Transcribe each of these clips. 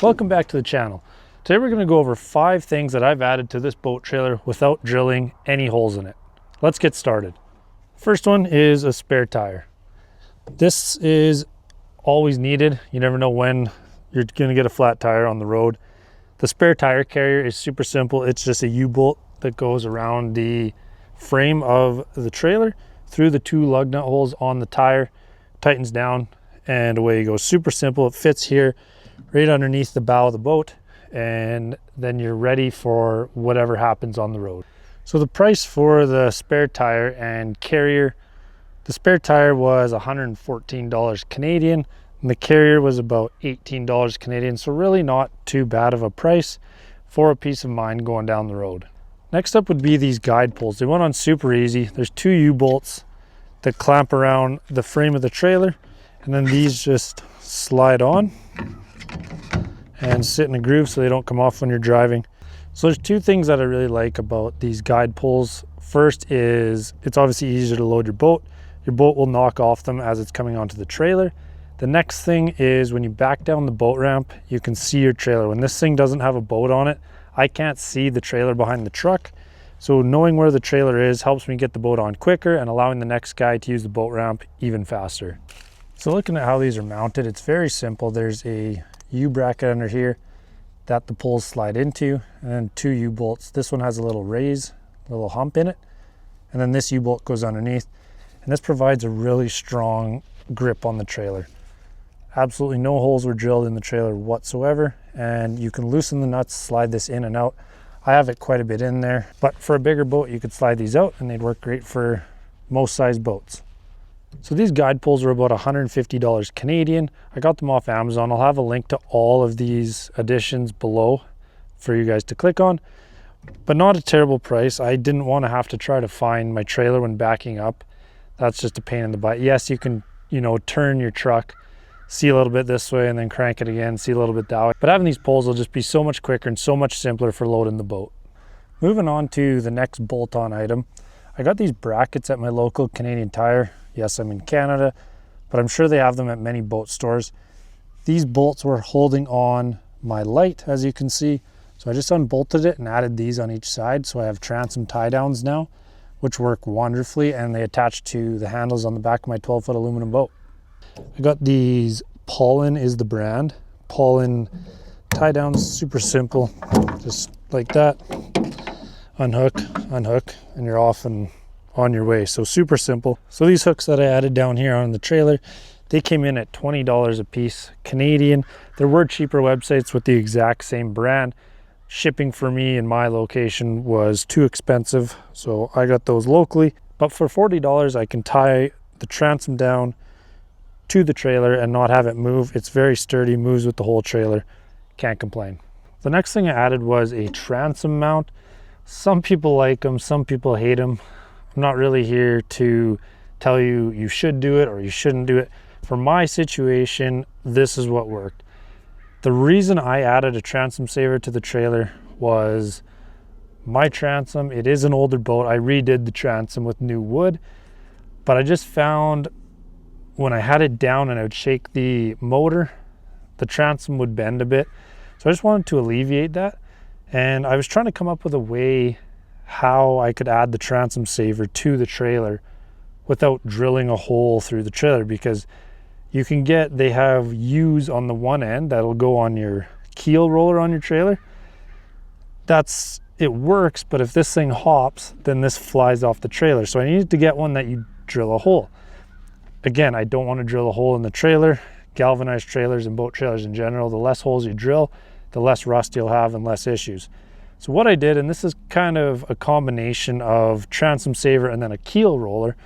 Welcome back to the channel. Today we're going to go over 5 things that I've added to this boat trailer without drilling any holes in it. Let's get started. First one is a spare tire. This is always needed. You never know when you're going to get a flat tire on the road. The spare tire carrier is super simple. It's just a U-bolt that goes around the frame of the trailer through the 2 lug nut holes on the tire, tightens down, and away you go. Super simple. It fits here right underneath the bow of the boat, and then you're ready for whatever happens on the road. So the price for the spare tire and carrier, the spare tire was $114 Canadian, and the carrier was about $18 Canadian, so really not too bad of a price for a peace of mind going down the road. Next up would be these guide poles. They went on super easy. There's 2 U-bolts that clamp around the frame of the trailer, and then these just slide on and sit in a groove so they don't come off when you're driving. So there's 2 things that I really like about these guide poles. First is it's obviously easier to load your boat. Your boat will knock off them as it's coming onto the trailer. The next thing is when you back down the boat ramp, you can see your trailer. When this thing doesn't have a boat on it, I can't see the trailer behind the truck. So knowing where the trailer is helps me get the boat on quicker and allowing the next guy to use the boat ramp even faster. So looking at how these are mounted, it's very simple. There's a U-bracket under here that the poles slide into, and then 2 U-bolts. This one has a little raise, a little hump in it, and then this U-bolt goes underneath, and this provides a really strong grip on the trailer. Absolutely no holes were drilled in the trailer whatsoever, and you can loosen the nuts, slide this in and out. I have it quite a bit in there, but for a bigger boat you could slide these out and they'd work great for most size boats. So these guide poles were about $150 Canadian. I got them off Amazon. I'll have a link to all of these additions below for you guys to click on, but not a terrible price. I didn't want to have to try to find my trailer when backing up. That's just a pain in the butt. Yes, you can, turn your truck, see a little bit this way and then crank it again, see a little bit that way. But having these poles will just be so much quicker and so much simpler for loading the boat. Moving on to the next bolt-on item. I got these brackets at my local Canadian Tire. Yes, I'm in Canada, but I'm sure they have them at many boat stores. These bolts were holding on my light, as you can see. So I just unbolted it and added these on each side. So I have Transom tie downs now, which work wonderfully, and they attach to the handles on the back of my 12-foot aluminum boat. I got these, Pollen is the brand. Pollen tie downs, super simple, just like that. Unhook, and you're off and on your way. So super simple. So these hooks that I added down here on the trailer, they came in at $20 a piece Canadian. There were cheaper websites with the exact same brand. Shipping for me in my location was too expensive, so I got those locally. But for $40 I can tie the transom down to the trailer and not have it move. It's very sturdy, moves with the whole trailer. Can't complain. The next thing I added was a transom mount. Some people like them, some people hate them. I'm not really here to tell you you should do it or you shouldn't do it. For my situation, this is what worked. The reason I added a transom saver to the trailer was my transom, it is an older boat. I redid the transom with new wood, but I just found when I had it down and I would shake the motor, the transom would bend a bit. So I just wanted to alleviate that. And I was trying to come up with a way how I could add the transom saver to the trailer without drilling a hole through the trailer, because you can get, they have U's on the one end that'll go on your keel roller on your trailer. It works, but if this thing hops, then this flies off the trailer. So I needed to get one that you drill a hole. Again, I don't want to drill a hole in the trailer. Galvanized trailers and boat trailers in general, the less holes you drill, the less rust you'll have and less issues. So what I did, and this is kind of a combination of transom saver and then a keel roller,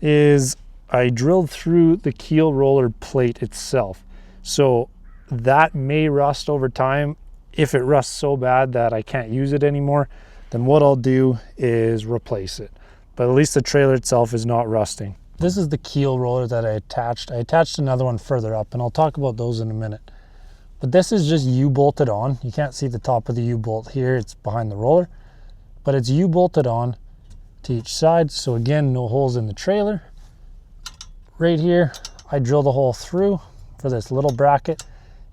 is I drilled through the keel roller plate itself. So that may rust over time. If it rusts so bad that I can't use it anymore, then what I'll do is replace it. But at least the trailer itself is not rusting. This is the keel roller that I attached. I attached another one further up, and I'll talk about those in a minute. But this is just U-bolted on. You can't see the top of the U-bolt here. It's behind the roller. But it's U-bolted on to each side. So again, no holes in the trailer. Right here, I drilled a hole through for this little bracket.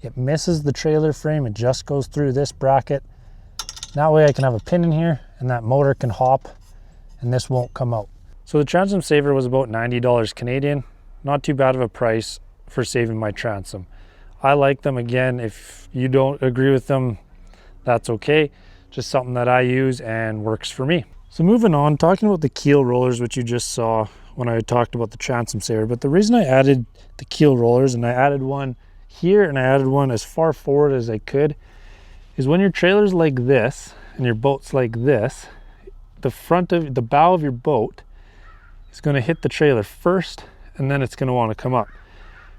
It misses the trailer frame. It just goes through this bracket. That way I can have a pin in here and that motor can hop and this won't come out. So the transom saver was about $90 Canadian. Not too bad of a price for saving my transom. I like them. Again, if you don't agree with them, that's okay. Just something that I use and works for me. So moving on, talking about the keel rollers, which you just saw when I talked about the transom saver. But the reason I added the keel rollers, and I added one here and I added one as far forward as I could, is when your trailer's like this and your boat's like this, the bow of your boat is going to hit the trailer first, and then it's going to want to come up.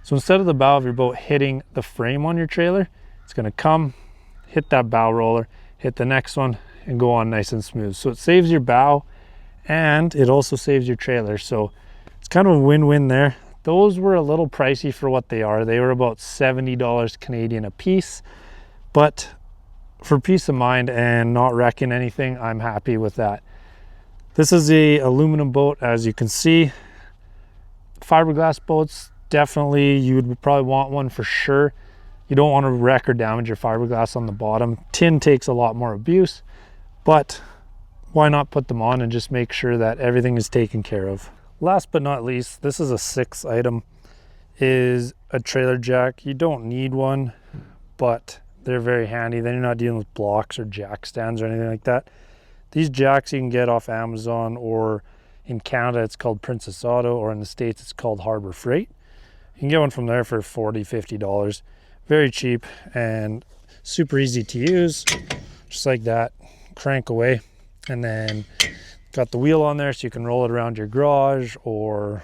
So instead of the bow of your boat hitting the frame on your trailer, it's going to come, hit that bow roller, hit the next one, and go on nice and smooth. So it saves your bow and it also saves your trailer. So it's kind of a win-win there. Those were a little pricey for what they are. They were about $70 Canadian a piece, but for peace of mind and not wrecking anything, I'm happy with that. This is a aluminum boat, as you can see. Fiberglass boats, definitely you would probably want one for sure. You don't want to wreck or damage your fiberglass on the bottom. Tin takes a lot more abuse, but why not put them on and just make sure that everything is taken care of. Last but not least, this is a sixth item, is a trailer jack. You don't need one, but they're very handy. Then you're not dealing with blocks or jack stands or anything like that. These jacks you can get off Amazon, or in Canada it's called Princess Auto, or in the States it's called Harbor Freight. You can get one from there for $40, $50. Very cheap and super easy to use. Just like that, crank away, and then got the wheel on there so you can roll it around your garage or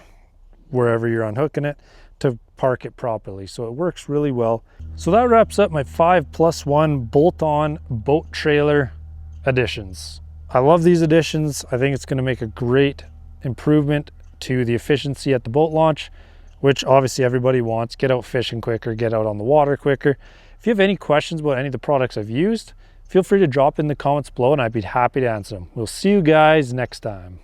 wherever you're unhooking it to park it properly. So it works really well. So that wraps up my 5+1 bolt-on boat trailer additions. I love these additions. I think it's going to make a great improvement to the efficiency at the boat launch, which obviously everybody wants. Get out fishing quicker, get out on the water quicker. If you have any questions about any of the products I've used, feel free to drop in the comments below and I'd be happy to answer them. We'll see you guys next time.